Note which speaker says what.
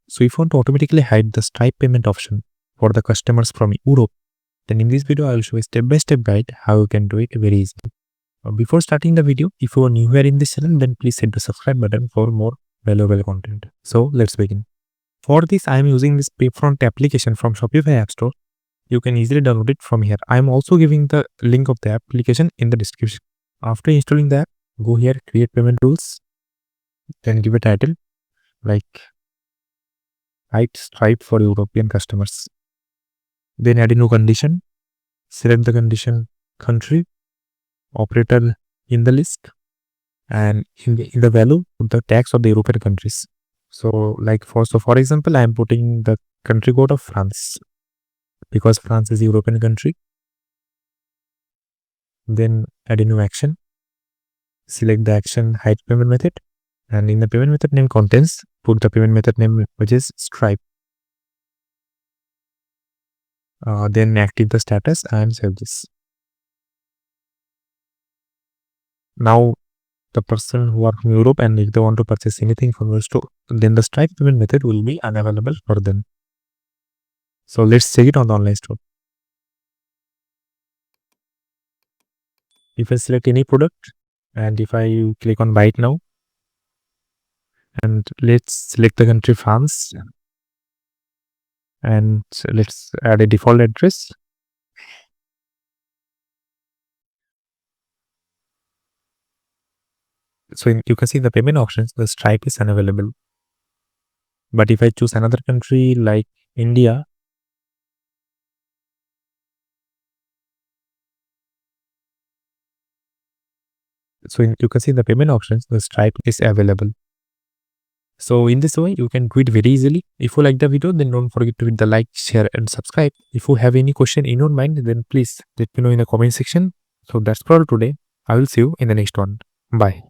Speaker 1: So if you want to automatically hide the Stripe payment option for the customers from Europe, then in this video I will show a step-by-step guide how you can do it very easily. Before starting the video, if you are new here in this channel, then please hit the subscribe button for more valuable content. So let's begin. For this, I am using this Payfront application from Shopify App Store. You can easily download it from here. I am also giving the link of the application in the description. After installing the app, go here, create payment rules, then give a title like hide Stripe for European customers. Then add a new condition, select the condition country, operator in the list, and in the value, put the tax of the European countries. So for example, I am putting the country code of France because France is a European country. Then add a new action, select the action hide payment method, and in the payment method name contents, put the payment method name which is Stripe. Then active the status and save this. Now the person who are from Europe and if they want to purchase anything from your store, then the Stripe payment method will be unavailable for them. So let's check it on the online store. If I select any product and if I click on buy it now, and let's select the country France, and let's add a default address. So you can see the payment options, the Stripe is unavailable. But if I choose another country like India, so you can see the payment options, the Stripe is available. So in this way, you can do it very easily. If you like the video, then don't forget to hit the like, share and subscribe. If you have any question in your mind, then please let me know in the comment section. So that's for all today. I will see you in the next one. Bye.